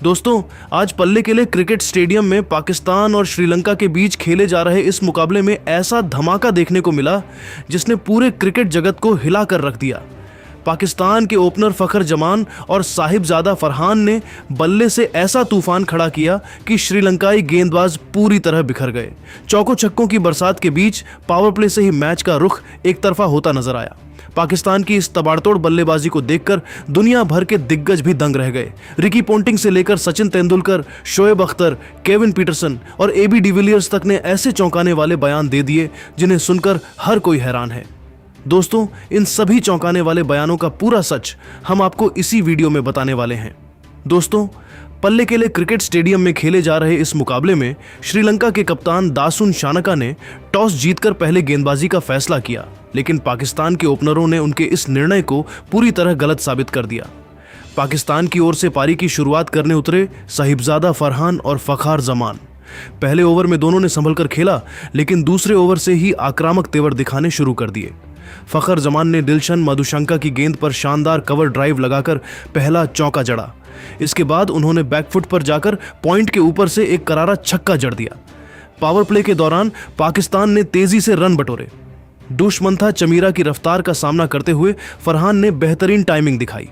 दोस्तों, आज पल्ले के लिए क्रिकेट स्टेडियम में पाकिस्तान और श्रीलंका के बीच खेले जा रहे इस मुकाबले में ऐसा धमाका देखने को मिला जिसने पूरे क्रिकेट जगत को हिला कर रख दिया। पाकिस्तान के ओपनर फखर जमान और साहिबजादा फरहान ने बल्ले से ऐसा तूफान खड़ा किया कि श्रीलंकाई गेंदबाज पूरी तरह बिखर गए। चौकों छक्कों की बरसात के बीच पावर प्ले से ही मैच का रुख एक तरफा होता नजर आया। पाकिस्तान की इस तबाड़तोड़ बल्लेबाजी को देखकर दुनिया भर के दिग्गज भी दंग रह गए। रिकी पोंटिंग से लेकर सचिन तेंदुलकर, शोएब अख्तर, केविन पीटरसन और एबी डिविलियर्स तक ने ऐसे चौंकाने वाले बयान दे दिए जिन्हें सुनकर हर कोई हैरान है। दोस्तों, इन सभी चौंकाने वाले बयानों का पूरा सच हम आपको इसी वीडियो में बताने वाले हैं। दोस्तों, पल्ले के लिए क्रिकेट स्टेडियम में खेले जा रहे इस मुकाबले में श्रीलंका के कप्तान दासुन शानका ने टॉस जीतकर पहले गेंदबाजी का फैसला किया, लेकिन पाकिस्तान के ओपनरों ने उनके इस निर्णय को पूरी तरह गलत साबित कर दिया। पाकिस्तान की ओर से पारी की शुरुआत करने उतरे साहिबजादा फरहान और फखर जमान। पहले ओवर में दोनों ने संभल कर खेला, लेकिन दूसरे ओवर से ही आक्रामक तेवर दिखाने शुरू कर दिए। फखर जमान ने दिलशन मधुशंका की गेंद पर शानदार कवर ड्राइव लगाकर पहला चौका जड़ा। इसके बाद उन्होंने बैकफुट पर जाकर पॉइंट के ऊपर से एक करारा छक्का जड़ दिया। पावर प्ले के दौरान पाकिस्तान ने तेजी से रन बटोरे। दुष्मंथा चमीरा की रफ्तार का सामना करते हुए फरहान ने बेहतरीन टाइमिंग दिखाई।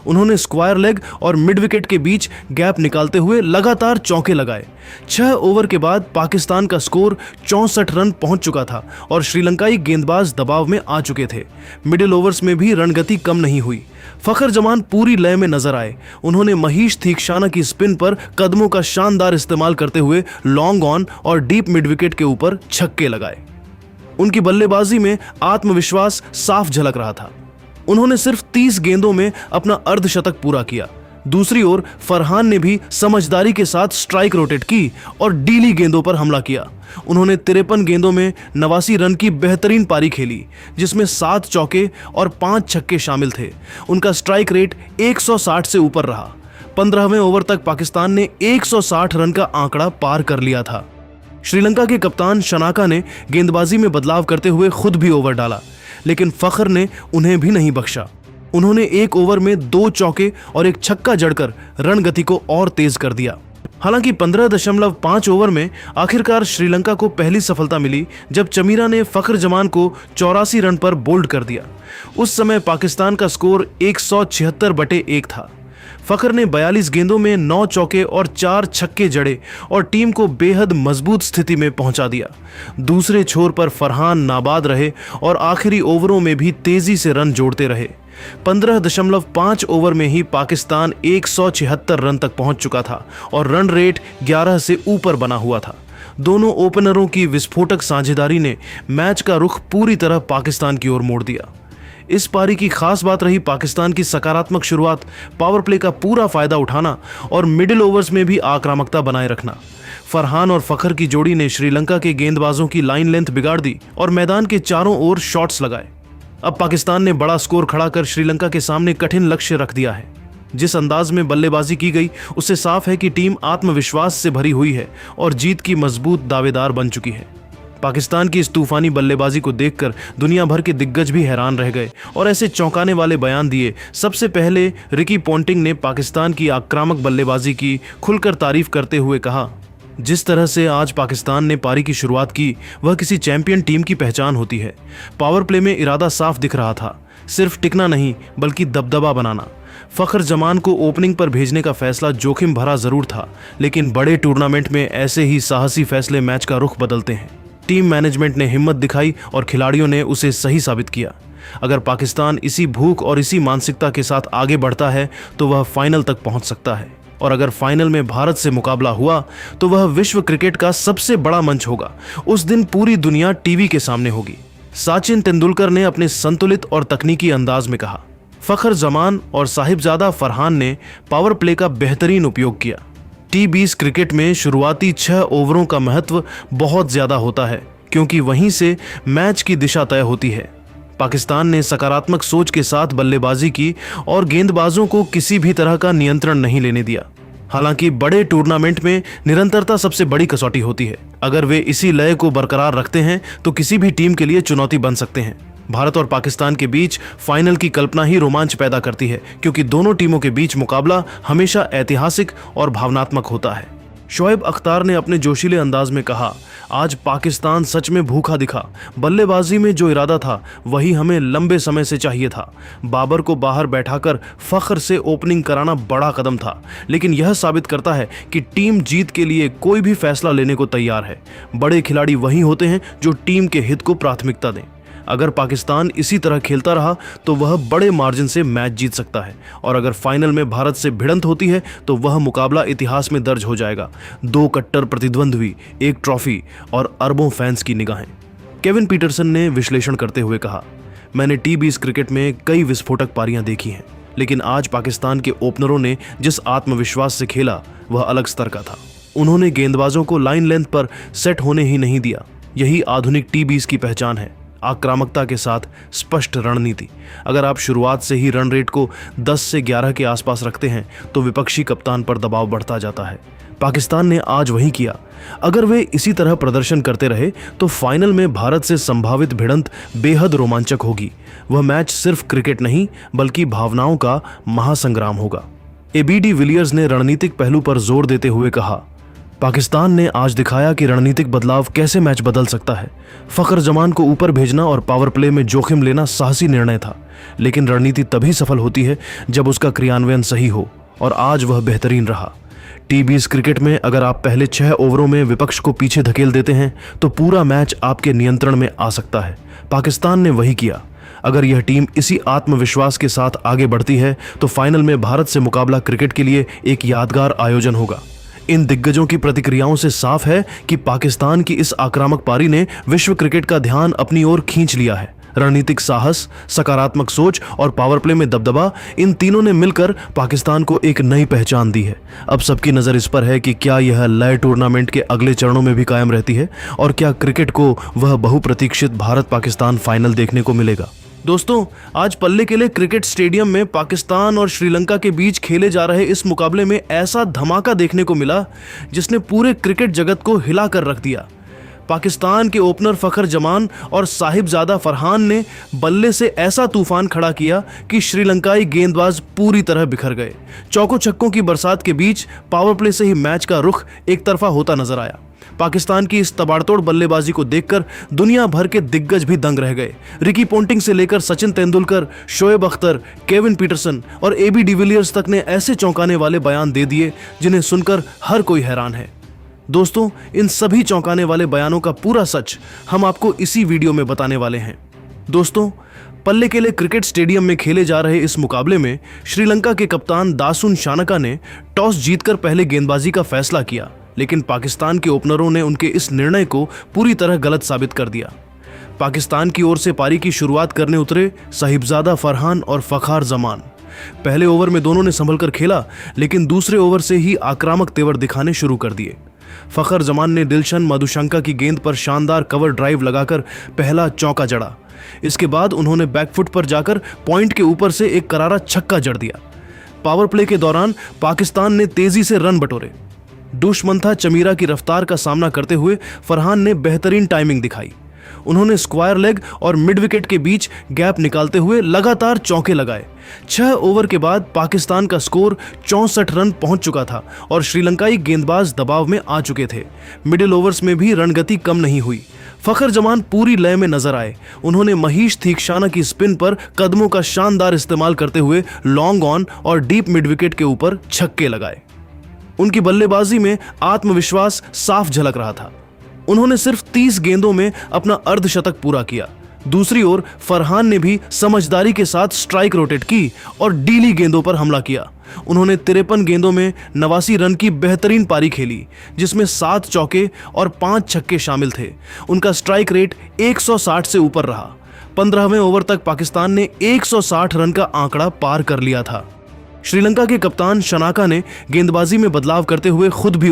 उन्होंने स्क्वायर लेग और मिड विकेट के बीच गैप निकालते हुए लगातार चौके लगाए। 6 ओवर के बाद पाकिस्तान का स्कोर 64 रन पहुंच चुका था और श्रीलंकाई गेंदबाज दबाव में आ चुके थे। मिडिल ओवर्स में भी रणगति कम नहीं हुई। फखर जमान पूरी लय में नजर आए। उन्होंने महीश थीक्षाना की स्पिन पर कदमों का शानदार इस्तेमाल करते हुए लॉन्ग ऑन और डीप मिड विकेट के ऊपर छक्के लगाए। उनकी बल्लेबाजी में आत्मविश्वास साफ झलक रहा था। उन्होंने सिर्फ 30 गेंदों में अपना अर्धशतक पूरा किया। दूसरी ओर फरहान ने भी समझदारी के साथ स्ट्राइक रोटेट की और डीली गेंदों पर हमला किया। उन्होंने 53 गेंदों में 89 रन की बेहतरीन पारी खेली, जिसमें 7 चौके और 5 छक्के शामिल थे। उनका स्ट्राइक रेट 160 से ऊपर रहा। 15वें ओवर तक पाकिस्तान ने 160 रन का आंकड़ा पार कर लिया था। श्रीलंका के कप्तान शानका ने गेंदबाजी में बदलाव करते हुए खुद भी ओवर डाला, लेकिन फखर ने उन्हें भी नहीं बख्शा। उन्होंने एक ओवर में 2 चौके और एक छक्का जड़कर रणगति को और तेज कर दिया। हालांकि 15.5 ओवर में आखिरकार श्रीलंका को पहली सफलता मिली जब चमीरा ने फखर जमान को 84 रन पर बोल्ड कर दिया। उस समय पाकिस्तान का स्कोर 176/1 था। फखर ने 42 गेंदों में 9 चौके और 4 छक्के जड़े और टीम को बेहद मजबूत स्थिति में पहुंचा दिया। दूसरे छोर पर फरहान नाबाद रहे और आखिरी ओवरों में भी तेजी से रन जोड़ते रहे। 15.5 ओवर में ही पाकिस्तान 176 रन तक पहुंच चुका था और रन रेट 11 से ऊपर बना हुआ था। दोनों ओपनरों की विस्फोटक साझेदारी ने मैच का रुख पूरी तरह पाकिस्तान की ओर मोड़ दिया। इस पारी की खास बात रही पाकिस्तान की सकारात्मक शुरुआत, पावर प्ले का पूरा फायदा उठाना और मिडिल ओवर्स में भी आक्रामकता बनाए रखना। फरहान और फखर की जोड़ी ने श्रीलंका के गेंदबाजों की लाइन लेंथ बिगाड़ दी और मैदान के चारों ओर शॉट्स लगाए। अब पाकिस्तान ने बड़ा स्कोर खड़ा कर श्रीलंका के सामने कठिन लक्ष्य रख दिया है। जिस अंदाज में बल्लेबाजी की गई, उससे साफ है कि टीम आत्मविश्वास से भरी हुई है और जीत की मजबूत दावेदार बन चुकी है। पाकिस्तान की इस तूफानी बल्लेबाजी को देखकर दुनिया भर के दिग्गज भी हैरान रह गए और ऐसे चौंकाने वाले बयान दिए। सबसे पहले रिकी पोंटिंग ने पाकिस्तान की आक्रामक बल्लेबाजी की खुलकर तारीफ करते हुए कहा, जिस तरह से आज पाकिस्तान ने पारी की शुरुआत की, वह किसी चैंपियन टीम की पहचान होती है। पावर प्ले में इरादा साफ दिख रहा था, सिर्फ टिकना नहीं बल्कि दबदबा बनाना। फखर जमान को ओपनिंग पर भेजने का फैसला जोखिम भरा जरूर था, लेकिन बड़े टूर्नामेंट में ऐसे ही साहसी फैसले मैच का रुख बदलते हैं। टीम मैनेजमेंट ने हिम्मत दिखाई और खिलाड़ियों ने उसे सही साबित किया। अगर पाकिस्तान इसी भूख और इसी मानसिकता के साथ आगे बढ़ता है तो वह फाइनल तक पहुंच सकता है, और अगर फाइनल में भारत से मुकाबला हुआ तो वह विश्व क्रिकेट का सबसे बड़ा मंच होगा। उस दिन पूरी दुनिया टीवी के सामने होगी। सचिन तेंदुलकर ने अपने संतुलित और तकनीकी अंदाज में कहा। फखर जमान और साहिबजादा फरहान ने पावर प्ले का बेहतरीन उपयोग किया। T20 क्रिकेट में शुरुआती 6 ओवरों का महत्व बहुत ज्यादा होता है, क्योंकि वहीं से मैच की दिशा तय होती है। पाकिस्तान ने सकारात्मक सोच के साथ बल्लेबाजी की और गेंदबाजों को किसी भी तरह का नियंत्रण नहीं लेने दिया। हालांकि बड़े टूर्नामेंट में निरंतरता सबसे बड़ी कसौटी होती है। अगर वे इसी लय को बरकरार रखते हैं तो किसी भी टीम के लिए चुनौती बन सकते हैं। भारत और पाकिस्तान के बीच फाइनल की कल्पना ही रोमांच पैदा करती है, क्योंकि दोनों टीमों के बीच मुकाबला हमेशा ऐतिहासिक और भावनात्मक होता है। शोएब अख्तर ने अपने जोशीले अंदाज में कहा, आज पाकिस्तान सच में भूखा दिखा। बल्लेबाजी में जो इरादा था वही हमें लंबे समय से चाहिए था। बाबर को बाहर बैठाकर फख्र से ओपनिंग कराना बड़ा कदम था, लेकिन यह साबित करता है कि टीम जीत के लिए कोई भी फैसला लेने को तैयार है। बड़े खिलाड़ी वही होते हैं जो टीम के हित को प्राथमिकता दें। अगर पाकिस्तान इसी तरह खेलता रहा तो वह बड़े मार्जिन से मैच जीत सकता है, और अगर फाइनल में भारत से भिड़ंत होती है तो वह मुकाबला इतिहास में दर्ज हो जाएगा। दो कट्टर प्रतिद्वंद्वी, एक ट्रॉफी और अरबों फैंस की निगाहें। केविन पीटरसन ने विश्लेषण करते हुए कहा, मैंने टी20 क्रिकेट में कई विस्फोटक पारियां देखी हैं, लेकिन आज पाकिस्तान के ओपनरों ने जिस आत्मविश्वास से खेला वह अलग स्तर का था। उन्होंने गेंदबाजों को लाइन लेंथ पर सेट होने ही नहीं दिया। यही आधुनिक टी20 की पहचान है, आक्रामकता के साथ स्पष्ट रणनीति। अगर आप शुरुआत से ही रन रेट को 10 से 11 के आसपास रखते हैं तो विपक्षी कप्तान पर दबाव बढ़ता जाता है। पाकिस्तान ने आज वही किया। अगर वे इसी तरह प्रदर्शन करते रहे तो फाइनल में भारत से संभावित भिड़ंत बेहद रोमांचक होगी। वह मैच सिर्फ क्रिकेट नहीं बल्कि भावनाओं का महासंग्राम होगा। एबी डिविलियर्स ने रणनीतिक पहलू पर जोर देते हुए कहा, पाकिस्तान ने आज दिखाया कि रणनीतिक बदलाव कैसे मैच बदल सकता है। फखर जमान को ऊपर भेजना और पावर प्ले में जोखिम लेना साहसी निर्णय था, लेकिन रणनीति तभी सफल होती है जब उसका क्रियान्वयन सही हो, और आज वह बेहतरीन रहा। टी20 क्रिकेट में अगर आप पहले 6 ओवरों में विपक्ष को पीछे धकेल देते हैं तो पूरा मैच आपके नियंत्रण में आ सकता है। पाकिस्तान ने वही किया। अगर यह टीम इसी आत्मविश्वास के साथ आगे बढ़ती है तो फाइनल में भारत से मुकाबला क्रिकेट के लिए एक यादगार आयोजन होगा। इन दिग्गजों की प्रतिक्रियाओं से साफ है कि पाकिस्तान की इस आक्रामक पारी ने विश्व क्रिकेट का ध्यान अपनी ओर खींच लिया है। रणनीतिक साहस, सकारात्मक सोच और पावर प्ले में दबदबा, इन तीनों ने मिलकर पाकिस्तान को एक नई पहचान दी है। अब सबकी नज़र इस पर है कि क्या यह लय टूर्नामेंट के अगले चरणों में भी कायम रहती है, और क्या क्रिकेट को वह बहुप्रतीक्षित भारत पाकिस्तान फाइनल देखने को मिलेगा। दोस्तों, आज पल्ले केले क्रिकेट स्टेडियम में पाकिस्तान और श्रीलंका के बीच खेले जा रहे इस मुकाबले में ऐसा धमाका देखने को मिला जिसने पूरे क्रिकेट जगत को हिला कर रख दिया। पाकिस्तान के ओपनर फखर जमान और साहिबजादा फरहान ने बल्ले से ऐसा तूफान खड़ा किया कि श्रीलंकाई गेंदबाज पूरी तरह बिखर गए। चौकों छक्कों की बरसात के बीच पावर प्ले से ही मैच का रुख एक तरफा होता नजर आया। पाकिस्तान की इस तबाड़तोड़ बल्लेबाजी को देखकर दुनिया भर के दिग्गज भी दंग रह गए। रिकी पोंटिंग से लेकर सचिन तेंदुलकर, शोएब अख्तर, केविन पीटरसन और एबी डिविलियर्स तक ने ऐसे चौंकाने वाले बयान दे दिए जिन्हें सुनकर हर कोई हैरान है। दोस्तों, इन सभी चौंकाने वाले बयानों का पूरा सच हम आपको इसी वीडियो में बताने वाले हैं। दोस्तों, पल्ले केले क्रिकेट स्टेडियम में खेले जा रहे इस मुकाबले में श्रीलंका के कप्तान दासुन शानका ने टॉस जीतकर पहले गेंदबाजी का फैसला किया, लेकिन पाकिस्तान के ओपनरों ने उनके इस निर्णय को पूरी तरह गलत साबित कर दिया। पाकिस्तान की ओर से पारी की शुरुआत करने उतरे साहिबजादा फरहान और फखार जमान। पहले ओवर में दोनों ने संभलकर खेला, लेकिन दूसरे ओवर से ही आक्रामक तेवर दिखाने शुरू कर दिए। फखर जमान ने दिलशन मधुशंका की गेंद पर शानदार कवर ड्राइव लगाकर पहला चौका जड़ा। इसके बाद उन्होंने बैकफुट पर जाकर पॉइंट के ऊपर से एक करारा छक्का जड़ दिया। पावर प्ले के दौरान पाकिस्तान ने तेजी से रन बटोरे। दुष्मंथा चमीरा की रफ्तार का सामना करते हुए फरहान ने बेहतरीन टाइमिंग दिखाई। उन्होंने स्क्वायर लेग और मिड विकेट के बीच गैप निकालते हुए लगातार चौके लगाए। 6 ओवर के बाद पाकिस्तान का स्कोर 64 रन पहुंच चुका था और श्रीलंकाई गेंदबाज दबाव में आ चुके थे। मिडिल ओवर्स में भी रणगति कम नहीं हुई। फखर जमान पूरी लय में नजर आए। उन्होंने महीश थीक्षाना की स्पिन पर कदमों का शानदार इस्तेमाल करते हुए लॉन्ग ऑन और डीप मिड विकेट के ऊपर छक्के लगाए। उनकी बल्लेबाजी में आत्मविश्वास साफ झलक रहा था। उन्होंने सिर्फ 30 गेंदों में अपना अर्धशतक पूरा किया। दूसरी ओर फरहान ने भी समझदारी के साथ स्ट्राइक रोटेट की और डीली गेंदों पर हमला किया। उन्होंने 53 गेंदों में 89 रन की बेहतरीन पारी खेली, जिसमें 7 चौके और 5 छक्के शामिल थे। उनका स्ट्राइक रेट 160 से ऊपर रहा। 15वें ओवर तक पाकिस्तान ने 160 रन का आंकड़ा पार कर लिया था। श्रीलंका के कप्तान शानका ने गेंदबाजी में बदलाव करते हुए खुद भी